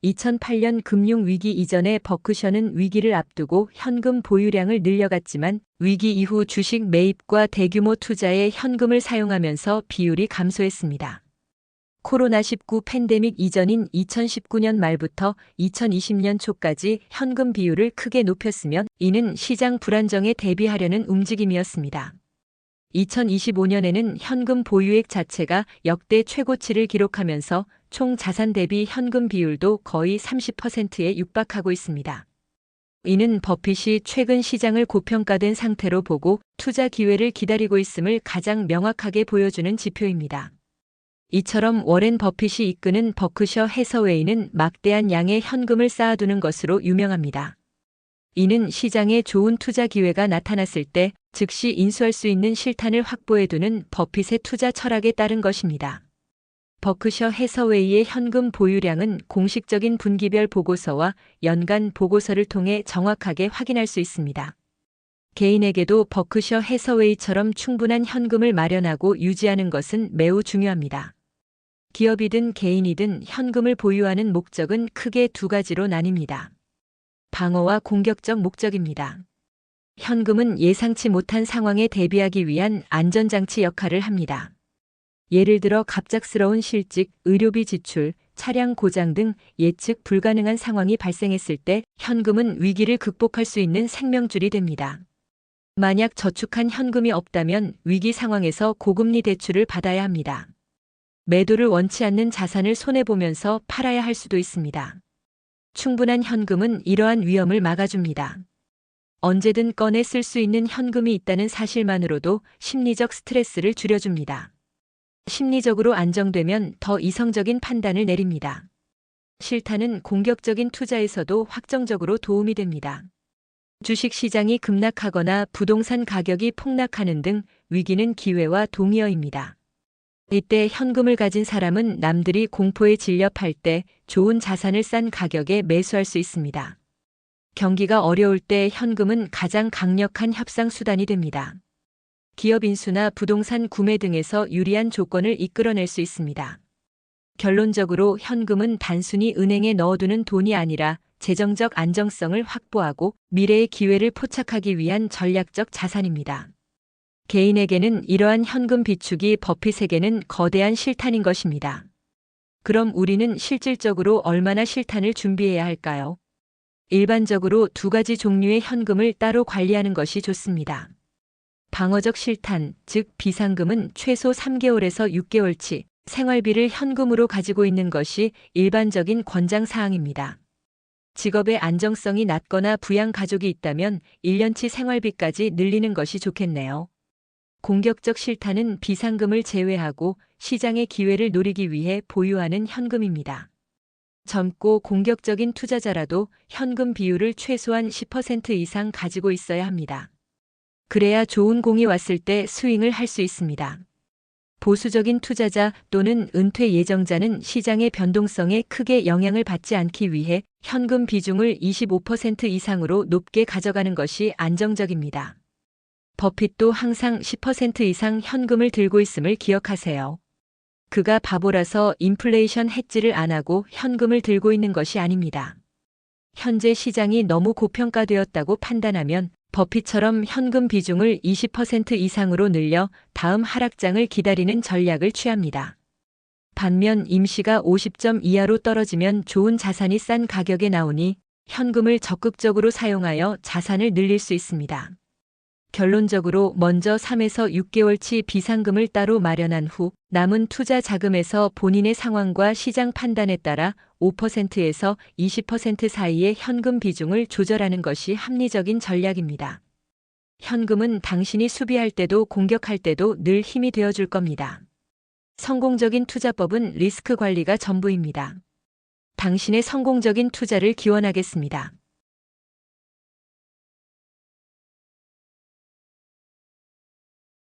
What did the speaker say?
2008년 금융위기 이전에 버크셔는 위기를 앞두고 현금 보유량을 늘려갔지만 위기 이후 주식 매입과 대규모 투자에 현금을 사용하면서 비율이 감소했습니다. 코로나19 팬데믹 이전인 2019년 말부터 2020년 초까지 현금 비율을 크게 높였으며 이는 시장 불안정에 대비하려는 움직임이었습니다. 2025년에는 현금 보유액 자체가 역대 최고치를 기록하면서 총 자산 대비 현금 비율도 거의 30%에 육박하고 있습니다. 이는 버핏이 최근 시장을 고평가된 상태로 보고 투자 기회를 기다리고 있음을 가장 명확하게 보여주는 지표입니다. 이처럼 워렌 버핏이 이끄는 버크셔 해서웨이는 막대한 양의 현금을 쌓아두는 것으로 유명합니다. 이는 시장에 좋은 투자 기회가 나타났을 때 즉시 인수할 수 있는 실탄을 확보해두는 버핏의 투자 철학에 따른 것입니다. 버크셔 해서웨이의 현금 보유량은 공식적인 분기별 보고서와 연간 보고서를 통해 정확하게 확인할 수 있습니다. 개인에게도 버크셔 해서웨이처럼 충분한 현금을 마련하고 유지하는 것은 매우 중요합니다. 기업이든 개인이든 현금을 보유하는 목적은 크게 두 가지로 나뉩니다. 방어와 공격적 목적입니다. 현금은 예상치 못한 상황에 대비하기 위한 안전장치 역할을 합니다. 예를 들어 갑작스러운 실직, 의료비 지출, 차량 고장 등 예측 불가능한 상황이 발생했을 때 현금은 위기를 극복할 수 있는 생명줄이 됩니다. 만약 저축한 현금이 없다면 위기 상황에서 고금리 대출을 받아야 합니다. 매도를 원치 않는 자산을 손해보면서 팔아야 할 수도 있습니다. 충분한 현금은 이러한 위험을 막아줍니다. 언제든 꺼내 쓸 수 있는 현금이 있다는 사실만으로도 심리적 스트레스를 줄여줍니다. 심리적으로 안정되면 더 이성적인 판단을 내립니다. 실탄은 공격적인 투자에서도 확정적으로 도움이 됩니다. 주식 시장이 급락하거나 부동산 가격이 폭락하는 등 위기는 기회와 동의어입니다. 이때 현금을 가진 사람은 남들이 공포에 질려 팔 때 좋은 자산을 싼 가격에 매수할 수 있습니다. 경기가 어려울 때 현금은 가장 강력한 협상 수단이 됩니다. 기업 인수나 부동산 구매 등에서 유리한 조건을 이끌어낼 수 있습니다. 결론적으로 현금은 단순히 은행에 넣어두는 돈이 아니라 재정적 안정성을 확보하고 미래의 기회를 포착하기 위한 전략적 자산입니다. 개인에게는 이러한 현금 비축이 버핏에게는 거대한 실탄인 것입니다. 그럼 우리는 실질적으로 얼마나 실탄을 준비해야 할까요? 일반적으로 두 가지 종류의 현금을 따로 관리하는 것이 좋습니다. 방어적 실탄, 즉 비상금은 최소 3개월에서 6개월치 생활비를 현금으로 가지고 있는 것이 일반적인 권장 사항입니다. 직업의 안정성이 낮거나 부양 가족이 있다면 1년치 생활비까지 늘리는 것이 좋겠네요. 공격적 실탄은 비상금을 제외하고 시장의 기회를 노리기 위해 보유하는 현금입니다. 젊고 공격적인 투자자라도 현금 비율을 최소한 10% 이상 가지고 있어야 합니다. 그래야 좋은 공이 왔을 때 스윙을 할 수 있습니다. 보수적인 투자자 또는 은퇴 예정자는 시장의 변동성에 크게 영향을 받지 않기 위해 현금 비중을 25% 이상으로 높게 가져가는 것이 안정적입니다. 버핏도 항상 10% 이상 현금을 들고 있음을 기억하세요. 그가 바보라서 인플레이션 해지를 안 하고 현금을 들고 있는 것이 아닙니다. 현재 시장이 너무 고평가되었다고 판단하면 버핏처럼 현금 비중을 20% 이상으로 늘려 다음 하락장을 기다리는 전략을 취합니다. 반면 임시가 50점 이하로 떨어지면 좋은 자산이 싼 가격에 나오니 현금을 적극적으로 사용하여 자산을 늘릴 수 있습니다. 결론적으로 먼저 3에서 6개월치 비상금을 따로 마련한 후 남은 투자 자금에서 본인의 상황과 시장 판단에 따라 5%에서 20% 사이의 현금 비중을 조절하는 것이 합리적인 전략입니다. 현금은 당신이 수비할 때도 공격할 때도 늘 힘이 되어줄 겁니다. 성공적인 투자법은 리스크 관리가 전부입니다. 당신의 성공적인 투자를 기원하겠습니다.